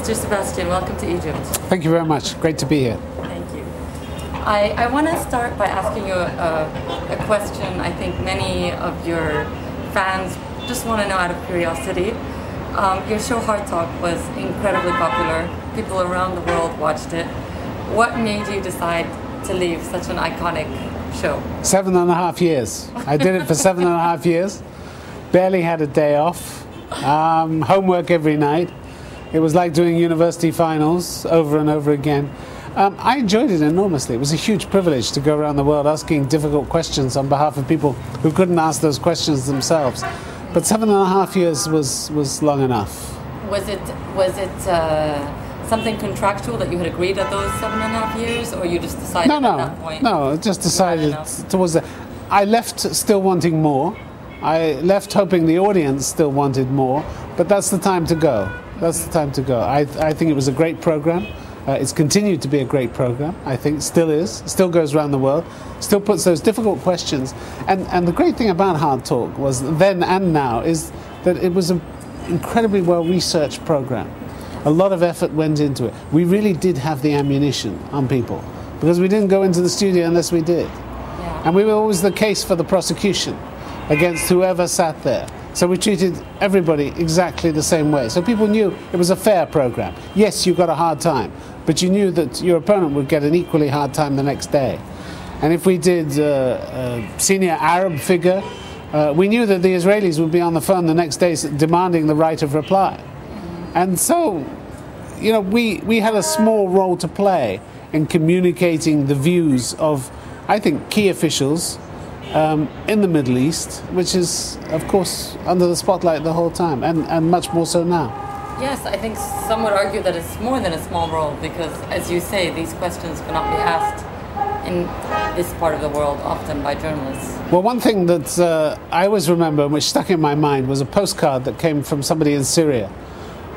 Mr. Sebastian, welcome to Egypt. Thank you very much. Great to be here. Thank you. I want to start by asking you a question I think many of your fans just want to know out of curiosity. Your show Hardtalk was incredibly popular. People around the world watched it. What made you decide to leave such an iconic show? 7.5 years. I did it for 7.5 years. Barely had a day off. Homework every night. It was like doing university finals over and over again. I enjoyed it enormously. It was a huge privilege to go around the world asking difficult questions on behalf of people who couldn't ask those questions themselves. But 7.5 years was long enough. Was it something contractual that you had agreed at those 7.5 years, or you just decided at that point? No, just decided towards the... I left still wanting more. I left hoping the audience still wanted more, but that's the time to go. That's the time to go. I think it was a great program. It's continued to be a great program. I think still is. Still goes around the world. Still puts those difficult questions. And the great thing about Hardtalk was then and now is that it was an incredibly well-researched program. A lot of effort went into it. We really did have the ammunition on people because we didn't go into the studio unless we did. Yeah. And we were always the case for the prosecution against whoever sat there. So we treated everybody exactly the same way. So people knew it was a fair program. Yes, you got a hard time, but you knew that your opponent would get an equally hard time the next day. And if we did a senior Arab figure, we knew that the Israelis would be on the phone the next day demanding the right of reply. And so, you know, we had a small role to play in communicating the views of, I think, key officials in the Middle East, which is, of course, under the spotlight the whole time, and much more so now. Yes, I think some would argue that it's more than a small role because, as you say, these questions cannot be asked in this part of the world often by journalists. Well, one thing that I always remember, which stuck in my mind, was a postcard that came from somebody in Syria.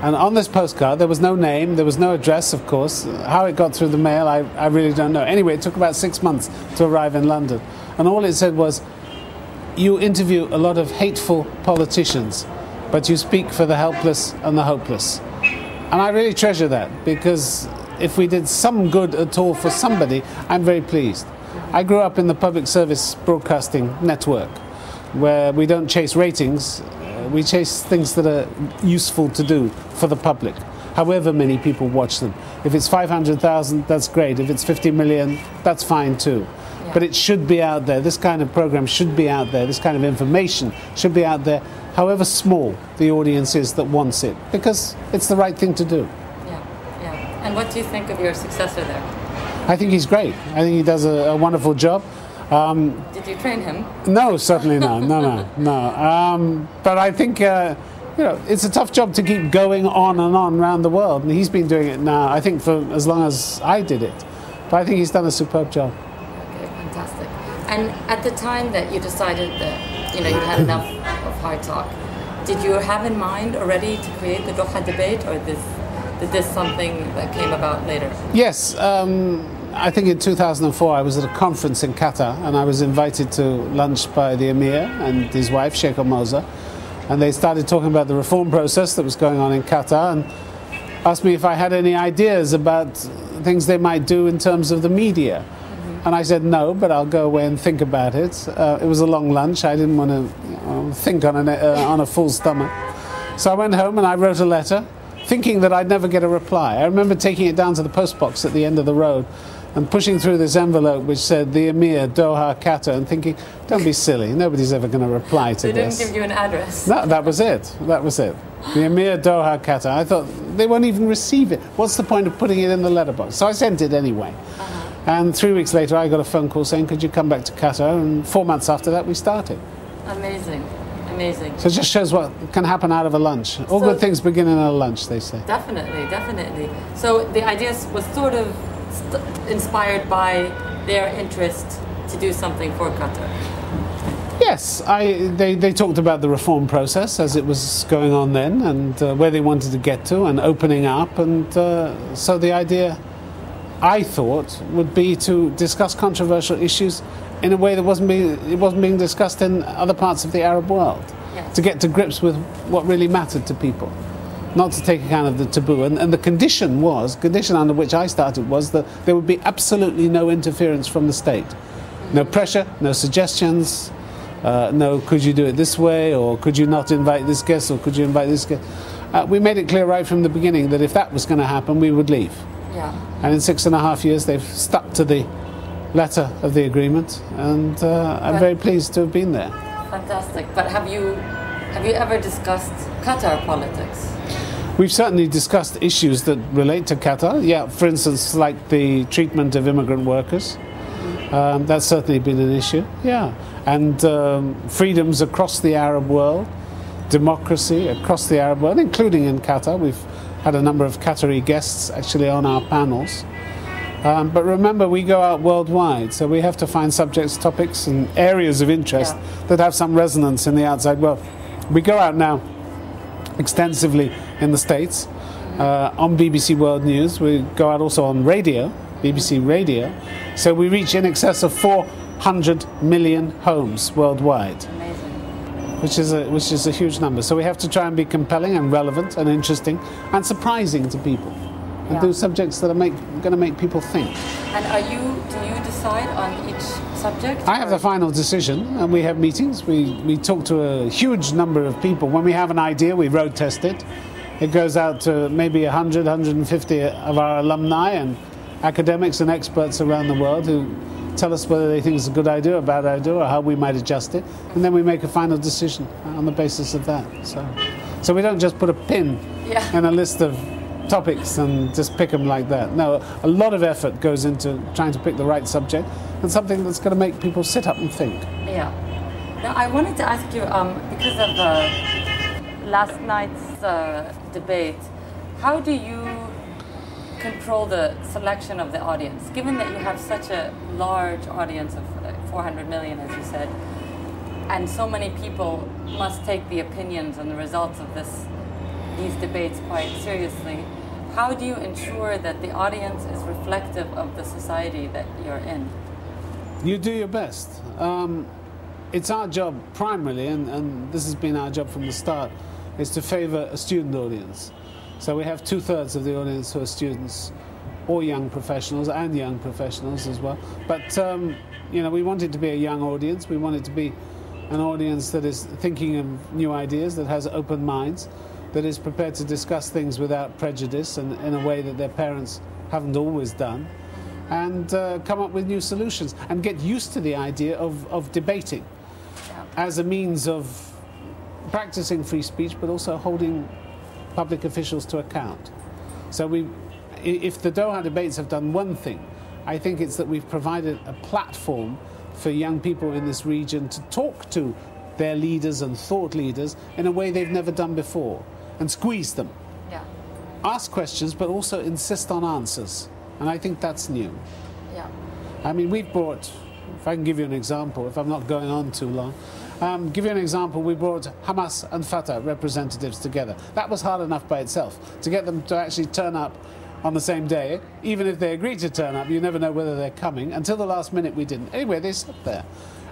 And on this postcard, there was no name, there was no address, of course. How it got through the mail, I really don't know. Anyway, it took about 6 months to arrive in London. And all it said was, you interview a lot of hateful politicians, but you speak for the helpless and the hopeless. And I really treasure that, because if we did some good at all for somebody, I'm very pleased. I grew up in the public service broadcasting network, where we don't chase ratings, we chase things that are useful to do for the public, however many people watch them. If it's 500,000, that's great. If it's 50 million, that's fine too. Yeah. But it should be out there. This kind of program should be out there. This kind of information should be out there, however small the audience is that wants it, because it's the right thing to do. Yeah, yeah. And what do you think of your successor there? I think he's great. I think he does a wonderful job. Did you train him? No, certainly not. No. But I think, you know, it's a tough job to keep going on and on around the world. And he's been doing it now, I think, for as long as I did it. But I think he's done a superb job. Okay, fantastic. And at the time that you decided that, you know, you had enough of Hardtalk, did you have in mind already to create the Doha Debate, or is this something that came about later? Yes. I think in 2004 I was at a conference in Qatar, and I was invited to lunch by the Emir and his wife, Sheikh Moza, and they started talking about the reform process that was going on in Qatar and asked me if I had any ideas about things they might do in terms of the media. And I said no, but I'll go away and think about it. It was a long lunch. I didn't want to think on a full stomach. So I went home and I wrote a letter, thinking that I'd never get a reply. I remember taking it down to the post box at the end of the road and pushing through this envelope which said the Emir, Doha, Qatar, and thinking, don't be silly, nobody's ever going to reply to this. They didn't give you an address. No, that was it. That was it. The Emir, Doha, Qatar. I thought, they won't even receive it. What's the point of putting it in the letterbox? So I sent it anyway. And 3 weeks later, I got a phone call saying, could you come back to Qatar? And 4 months after that, we started. Amazing. Amazing. So it just shows what can happen out of a lunch. All good things begin in a lunch, they say. Definitely, definitely. So the idea was sort of inspired by their interest to do something for Qatar. Yes, they talked about the reform process as it was going on then, and where they wanted to get to, and opening up, and so the idea, I thought, would be to discuss controversial issues in a way that wasn't being discussed in other parts of the Arab world, yes. to get to grips with what really mattered to people. not to take account of the taboo. And the condition under which I started was that there would be absolutely no interference from the state. No pressure, no suggestions, no could you do it this way, or could you not invite this guest, or could you invite this guest. We made it clear right from the beginning that if that was going to happen, we would leave. Yeah. And in 6.5 years, they've stuck to the letter of the agreement, and I'm very pleased to have been there. Fantastic. But have you ever discussed Qatar politics? We've certainly discussed issues that relate to Qatar. Yeah, for instance, like the treatment of immigrant workers. That's certainly been an issue. Yeah, and freedoms across the Arab world, democracy across the Arab world, including in Qatar. We've had a number of Qatari guests actually on our panels. But remember, we go out worldwide, so we have to find subjects, topics, and areas of interest that have some resonance in the outside world. We go out now extensively in the States, on BBC World News. We go out also on radio, BBC Radio. So we reach in excess of 400 million homes worldwide. Amazing. Which is a huge number. So we have to try and be compelling and relevant and interesting and surprising to people. And do subjects that are going to make people think. And do you decide on each subject? I have the final decision, and we have meetings. We talk to a huge number of people. When we have an idea, we road test it. It goes out to maybe 100, 150 of our alumni and academics and experts around the world who tell us whether they think it's a good idea or a bad idea or how we might adjust it. And then we make a final decision on the basis of that. So we don't just put a pin in a list of topics and just pick them like that. No, a lot of effort goes into trying to pick the right subject and something that's going to make people sit up and think. Yeah. Now, I wanted to ask you, because of last night's debate, how do you control the selection of the audience, given that you have such a large audience of 400 million, as you said, and so many people must take the opinions and the results of these debates quite seriously? How do you ensure that the audience is reflective of the society that you're in? You do your best. It's our job primarily, and this has been our job from the start, is to favor a student audience. So we have 2/3 of the audience who are students or young professionals, and young professionals as well. But we want it to be a young audience. We want it to be an audience that is thinking of new ideas, that has open minds, that is prepared to discuss things without prejudice and in a way that their parents haven't always done, and come up with new solutions and get used to the idea of debating as a means of practicing free speech, but also holding public officials to account. So if the Doha Debates have done one thing, I think it's that we've provided a platform for young people in this region to talk to their leaders and thought leaders in a way they've never done before, and squeeze them. Yeah. Ask questions, but also insist on answers. And I think that's new. Yeah. I mean, we've brought, if I can give you an example, if I'm not going on too long, give you an example, we brought Hamas and Fatah representatives together. That was hard enough by itself, to get them to actually turn up on the same day. Even if they agreed to turn up, you never know whether they're coming. Until the last minute we didn't. Anyway, they sat there.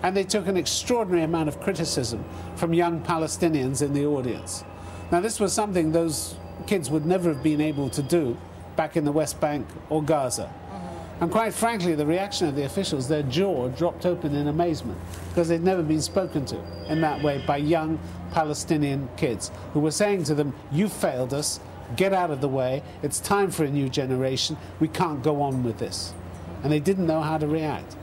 And they took an extraordinary amount of criticism from young Palestinians in the audience. Now, this was something those kids would never have been able to do back in the West Bank or Gaza. And quite frankly, the reaction of the officials, their jaw dropped open in amazement, because they'd never been spoken to in that way by young Palestinian kids who were saying to them, "You failed us, get out of the way, it's time for a new generation, we can't go on with this." And they didn't know how to react.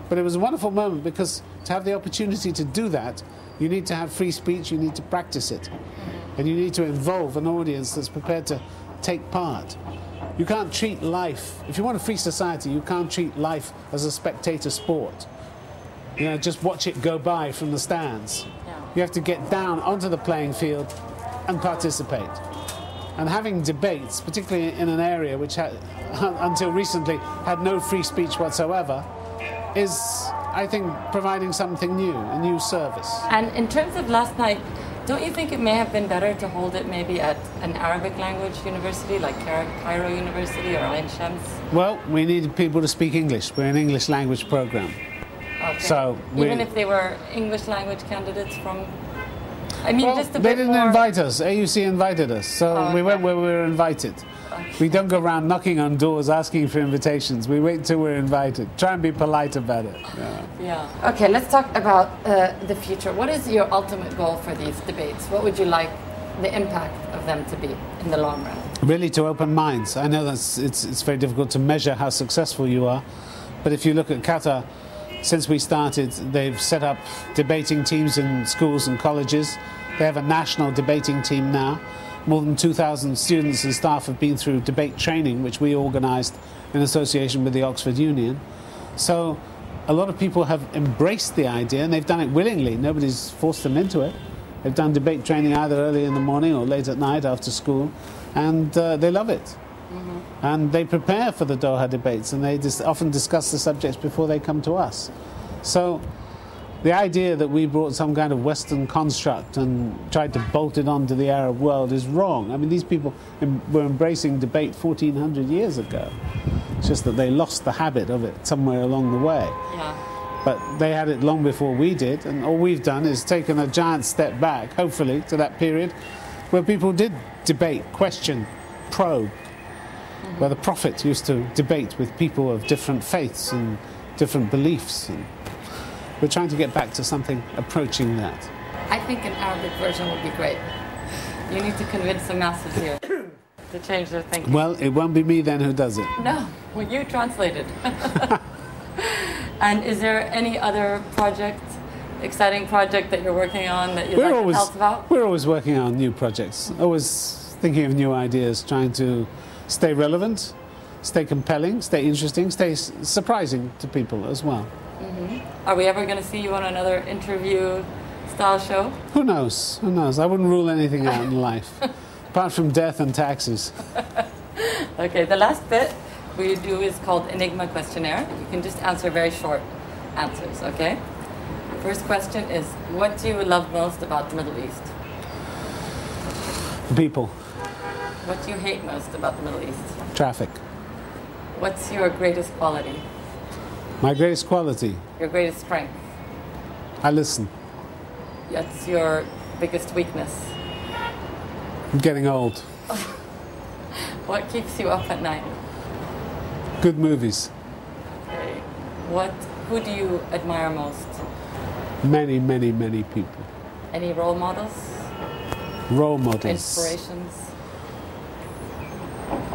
But it was a wonderful moment, because to have the opportunity to do that, you need to have free speech, you need to practice it. And you need to involve an audience that's prepared to take part. You can't treat life, if you want a free society, you can't treat life as a spectator sport. Just watch it go by from the stands. You have to get down onto the playing field and participate. And having debates, particularly in an area which until recently had no free speech whatsoever, is, I think, providing something new, a new service. And in terms of last night, don't you think it may have been better to hold it maybe at an Arabic language university like Cairo University or Ain Shams? Well, we needed people to speak English. We're an English language program. Okay. So even if they were English language candidates from I mean, well, just a bit they didn't more... invite us. AUC invited us, so we went where we were invited. Okay. We don't go around knocking on doors asking for invitations. We wait till we're invited. Try and be polite about it. Yeah. Okay, let's talk about the future. What is your ultimate goal for these debates? What would you like the impact of them to be in the long run? Really to open minds. I know that it's very difficult to measure how successful you are, but if you look at Qatar, since we started, they've set up debating teams in schools and colleges. They have a national debating team now. More than 2,000 students and staff have been through debate training, which we organised in association with the Oxford Union. So a lot of people have embraced the idea, and they've done it willingly. Nobody's forced them into it. They've done debate training either early in the morning or late at night after school, and they love it. And they prepare for the Doha debates, and they often discuss the subjects before they come to us. So the idea that we brought some kind of Western construct and tried to bolt it onto the Arab world is wrong. I mean, these people were embracing debate 1,400 years ago. It's just that they lost the habit of it somewhere along the way. Yeah. But they had it long before we did, and all we've done is taken a giant step back, hopefully, to that period where people did debate, question, probe, where the Prophet used to debate with people of different faiths and different beliefs. And we're trying to get back to something approaching that. I think an Arabic version would be great. You need to convince the masses here to change their thinking. Well, it won't be me then who does it. No, well, you translated. And is there any other project, exciting project that you're working on that you'd like to tell us about? We're always working on new projects, always thinking of new ideas, trying to stay relevant, stay compelling, stay interesting, stay surprising to people as well. Are we ever going to see you on another interview-style show? Who knows? Who knows? I wouldn't rule anything out in life, apart from death and taxes. Okay, the last bit we do is called Enigma Questionnaire. You can just answer very short answers, okay? First question is, what do you love most about the Middle East? People. What do you hate most about the Middle East? Traffic. What's your greatest quality? My greatest quality? Your greatest strength? I listen. What's your biggest weakness? I'm getting old. What keeps you up at night? Good movies. Okay. Who do you admire most? Many, many, many people. Any role models? Role models. Inspirations?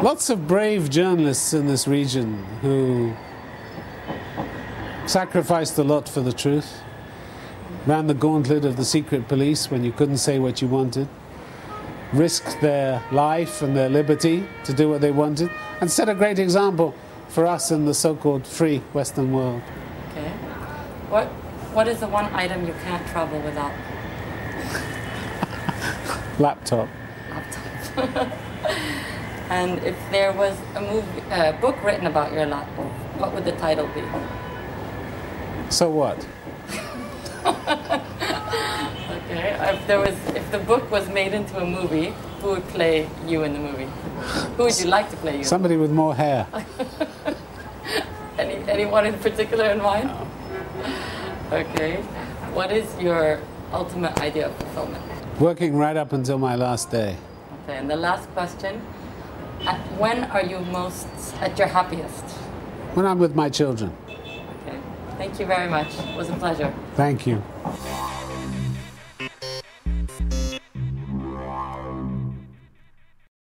Lots of brave journalists in this region who sacrificed a lot for the truth, ran the gauntlet of the secret police when you couldn't say what you wanted, risked their life and their liberty to do what they wanted, and set a great example for us in the so-called free Western world. Okay. What is the one item you can't travel without? Laptop. Laptop. And if there was a book written about your life, what would the title be? So what? Okay. If the book was made into a movie, who would play you in the movie? Who would you like to play you? Somebody with more hair. Anyone in particular in mind? No. Okay. What is your ultimate idea of fulfillment? Working right up until my last day. Okay. And the last question: when are you most at your happiest? When I'm with my children. Okay. Thank you very much. It was a pleasure. Thank you.